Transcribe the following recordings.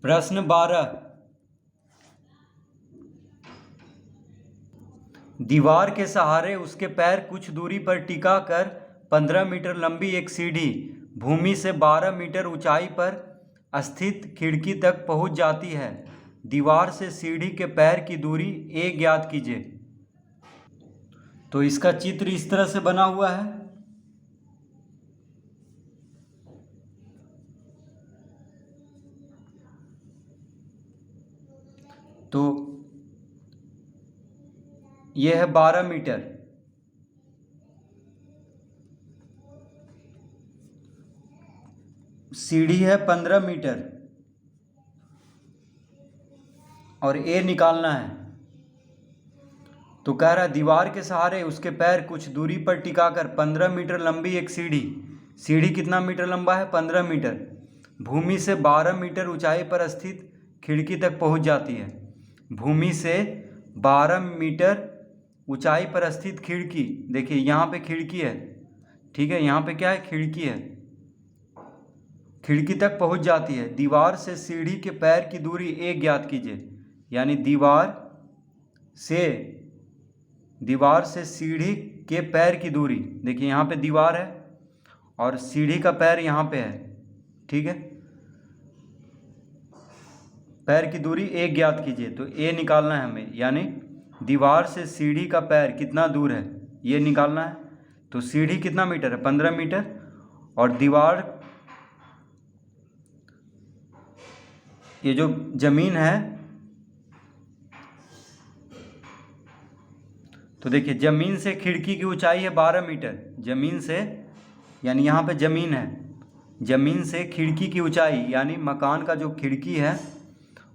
प्रश्न 12। दीवार के सहारे उसके पैर कुछ दूरी पर टिका कर 15 मीटर लंबी एक सीढ़ी भूमि से 12 मीटर ऊंचाई पर स्थित खिड़की तक पहुंच जाती है। दीवार से सीढ़ी के पैर की दूरी a ज्ञात कीजिए। तो इसका चित्र इस तरह से बना हुआ है। तो यह है 12 मीटर, सीढ़ी है 15 मीटर और ए निकालना है। तो कह रहा है दीवार के सहारे उसके पैर कुछ दूरी पर टिकाकर 15 मीटर लंबी एक सीढ़ी कितना मीटर लंबा है? 15 मीटर भूमि से 12 मीटर ऊंचाई पर स्थित खिड़की तक पहुंच जाती है। भूमि से 12 मीटर ऊंचाई पर स्थित खिड़की, देखिए यहाँ पे खिड़की है, ठीक है, यहाँ पे क्या है? खिड़की है। खिड़की तक पहुंच जाती है। दीवार से सीढ़ी के पैर की दूरी a ज्ञात कीजिए। यानी दीवार से सीढ़ी के पैर की दूरी, देखिए यहाँ पे दीवार है और सीढ़ी का पैर यहाँ पे है, ठीक है। पैर की दूरी a ज्ञात कीजिए। तो a निकालना है हमें, यानी दीवार से सीढ़ी का पैर कितना दूर है ये निकालना है। तो सीढ़ी कितना मीटर है? 15 मीटर और दीवार, ये जो जमीन है, तो देखिए जमीन से खिड़की की ऊंचाई है 12 मीटर। जमीन से, यानी यहाँ पे जमीन है, जमीन से खिड़की की ऊंचाई यानी मकान का जो खिड़की है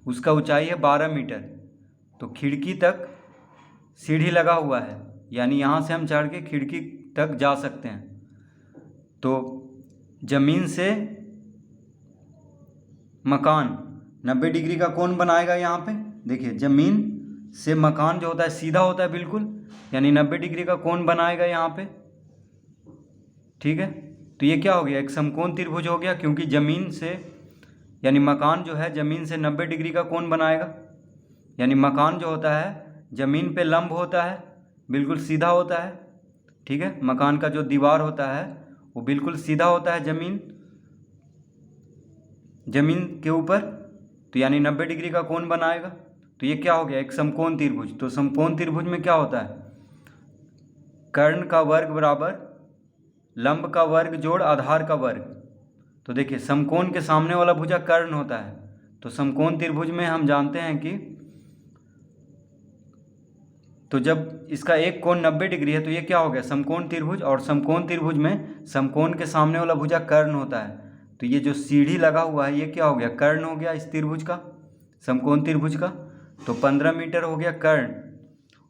उसका ऊंचाई है 12 मीटर। तो खिड़की तक सीढ़ी लगा हुआ है, यानी यहाँ से हम चढ़ के खिड़की तक जा सकते हैं। तो जमीन से मकान 90 डिग्री का कोण बनाएगा। यहाँ पे देखिए जमीन से मकान जो होता है सीधा होता है बिल्कुल, यानी 90 डिग्री का कोण बनाएगा यहाँ पे, ठीक है। तो ये क्या हो गया? एक समकोण त्रिभुज हो गया, क्योंकि जमीन से, यानी मकान जो है जमीन से 90 डिग्री का कोण बनाएगा। यानी मकान जो होता है जमीन पे लंब होता है, बिल्कुल सीधा होता है, ठीक है। मकान का जो दीवार होता है वो बिल्कुल सीधा होता है जमीन के ऊपर, तो यानी 90 डिग्री का कोण बनाएगा। तो ये क्या हो गया? एक समकोण त्रिभुज। तो समकोण त्रिभुज में क्या होता है? कर्ण का वर्ग बराबर लंब का वर्ग जोड़ आधार का वर्ग। तो देखिए समकोण के सामने वाला भुजा कर्ण होता है। तो समकोण त्रिभुज में हम जानते हैं कि, तो जब इसका एक कोण 90 डिग्री है तो ये क्या हो गया? समकोण त्रिभुज। और समकोण त्रिभुज में समकोण के सामने वाला भुजा कर्ण होता है। तो ये जो सीढ़ी लगा हुआ है ये क्या हो गया? कर्ण हो गया इस त्रिभुज का, समकोण त्रिभुज का। तो 15 मीटर हो गया कर्ण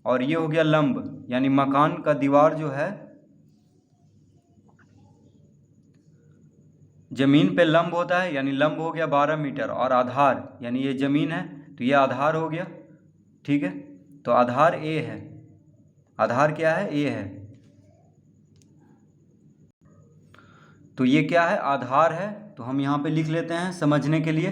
और ये हो गया लंब, यानी मकान का दीवार जो है जमीन पे लंब होता है, यानी लंब हो गया 12 मीटर और आधार, यानी ये जमीन है तो ये आधार हो गया, ठीक है। तो आधार A है। आधार क्या है? A है। तो ये क्या है? आधार है। तो हम यहाँ पे लिख लेते हैं समझने के लिए।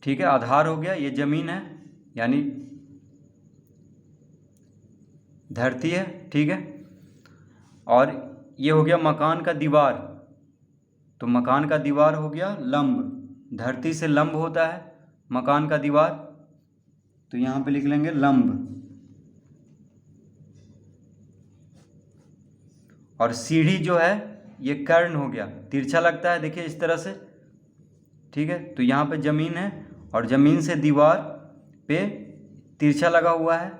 ठीक है, आधार हो गया, ये जमीन है यानी धरती है, ठीक है। और ये हो गया मकान का दीवार। तो मकान का दीवार हो गया लंब, धरती से लंब होता है मकान का दीवार, तो यहाँ पे लिख लेंगे लंब। और सीढ़ी जो है ये कर्ण हो गया, तिरछा लगता है, देखिए इस तरह से, ठीक है। तो यहाँ पे जमीन है और जमीन से दीवार पे तिरछा लगा हुआ है,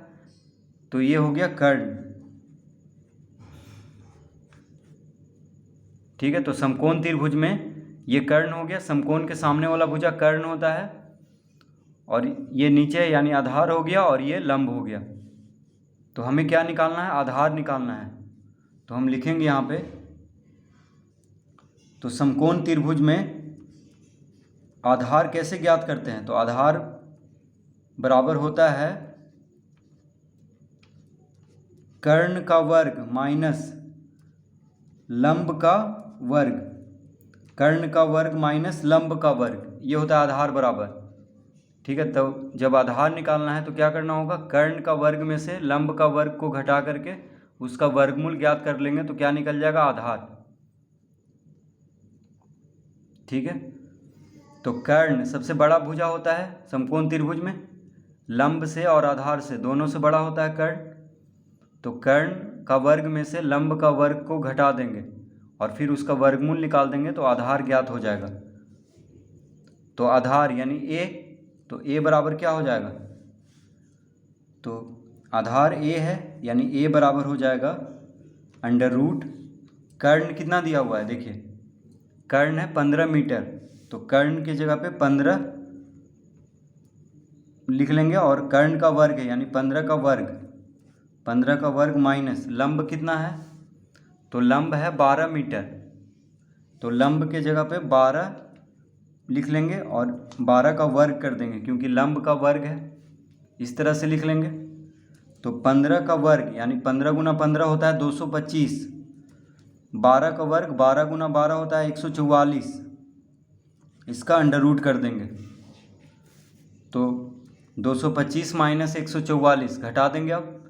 तो ये हो गया कर्ण, ठीक है। तो समकोण त्रिभुज में ये कर्ण हो गया, समकोण के सामने वाला भुजा कर्ण होता है और ये नीचे यानी आधार हो गया और ये लंब हो गया। तो हमें क्या निकालना है? आधार निकालना है। तो हम लिखेंगे यहाँ पे, तो समकोण त्रिभुज में आधार कैसे ज्ञात करते हैं? तो आधार बराबर होता है कर्ण का वर्ग माइनस लंब का वर्ग, कर्ण का वर्ग माइनस लंब का वर्ग, ये होता है आधार बराबर। ठीक है, तो जब आधार निकालना है तो क्या करना होगा, कर्ण का वर्ग में से लंब का वर्ग को घटा करके उसका वर्गमूल ज्ञात कर लेंगे तो क्या निकल जाएगा, आधार। ठीक है, तो कर्ण सबसे बड़ा भुजा होता है समकोण त्रिभुज में, लंब से और आधार से दोनों से बड़ा होता है कर्ण। तो कर्ण का वर्ग में से लंब का वर्ग को घटा देंगे और फिर उसका वर्गमूल निकाल देंगे तो आधार ज्ञात हो जाएगा। तो आधार यानी a, तो a बराबर क्या हो जाएगा, तो आधार a है यानी a बराबर हो जाएगा अंडर रूट, कर्ण कितना दिया हुआ है, देखिए कर्ण है 15 मीटर, तो कर्ण की जगह पे 15 लिख लेंगे और कर्ण का वर्ग है यानी 15 का वर्ग, 15 का वर्ग माइनस लंब कितना है, तो लंब है 12 मीटर, तो लंब के जगह पे 12 लिख लेंगे और 12 का वर्ग कर देंगे क्योंकि लंब का वर्ग है, इस तरह से लिख लेंगे। तो 15 का वर्ग यानी 15 गुना 15 होता है 225, 12 का वर्ग 12 गुना 12 होता है 144, इसका अंडर रूट कर देंगे। तो 225 माइनस 144 घटा देंगे अब,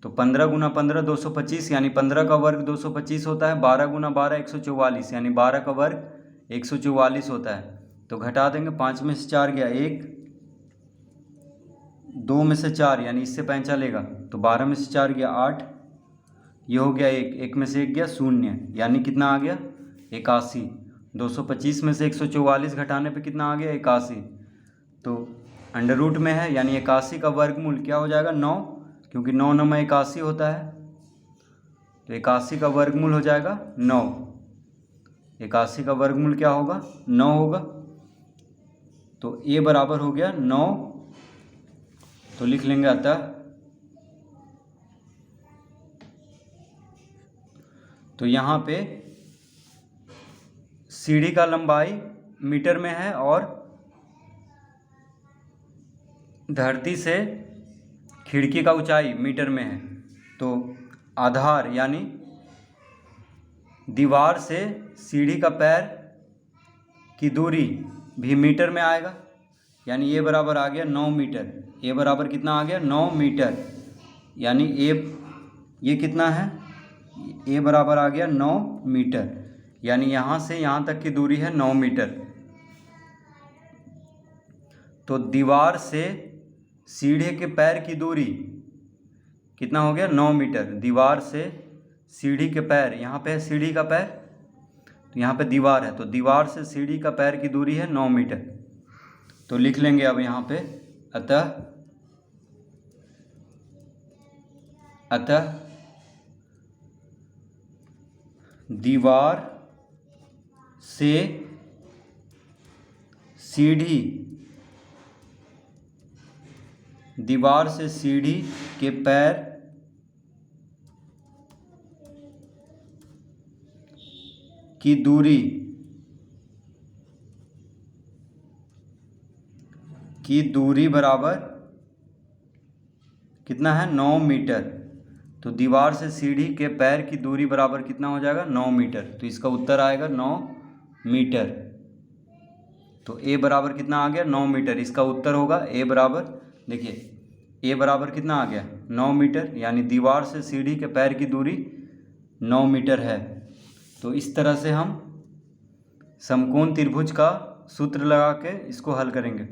तो 15 गुना 15 225 यानी 15 का वर्ग 225 होता है, 12 गुना 12 144 यानी 12 का वर्ग 144 होता है। तो घटा देंगे, 5 में से 4 गया 1, 2 में से 4 यानी इससे 5 चलेगा, तो 12 में से 4 गया 8, ये हो गया 1, 1 में से 1 गया 0 यानी कितना आ गया 81। 225 में से 144 घटाने पे कितना आ गया 81, तो अंडर रूट में है यानी 81 का वर्गमूल क्या हो जाएगा 9, क्योंकि 9 9 में 81 होता है, तो 81 का वर्गमूल हो जाएगा 9, 81 का वर्गमूल क्या होगा 9 होगा। तो a बराबर हो गया 9, तो लिख लेंगे अतः, तो यहाँ पे सीढ़ी का लंबाई मीटर में है और धरती से खिड़की का ऊंचाई मीटर में है, तो आधार यानी दीवार से सीढ़ी का पैर की दूरी भी मीटर में आएगा, यानी ये बराबर आ गया 9 मीटर, ये बराबर कितना आ गया 9 मीटर, यानी ये कितना है, ये बराबर आ गया 9 मीटर, यानी यहाँ से यहाँ तक की दूरी है 9 मीटर। तो दीवार से सीढ़ी के पैर की दूरी कितना हो गया 9 मीटर, दीवार से सीढ़ी के पैर, यहाँ पे है सीढ़ी का पैर, तो यहाँ पे दीवार है, तो दीवार से सीढ़ी का पैर की दूरी है 9 मीटर। तो लिख लेंगे अब यहाँ पे अतः दीवार से सीढ़ी के पैर की दूरी बराबर कितना है 9 मीटर, तो दीवार से सीढ़ी के पैर की दूरी बराबर कितना हो जाएगा 9 मीटर, तो इसका उत्तर आएगा 9 मीटर। तो a बराबर कितना आ गया 9 मीटर, इसका उत्तर होगा a बराबर, देखिए a बराबर कितना आ गया 9 मीटर, यानी दीवार से सीढ़ी के पैर की दूरी 9 मीटर है। तो इस तरह से हम समकोण त्रिभुज का सूत्र लगा के इसको हल करेंगे।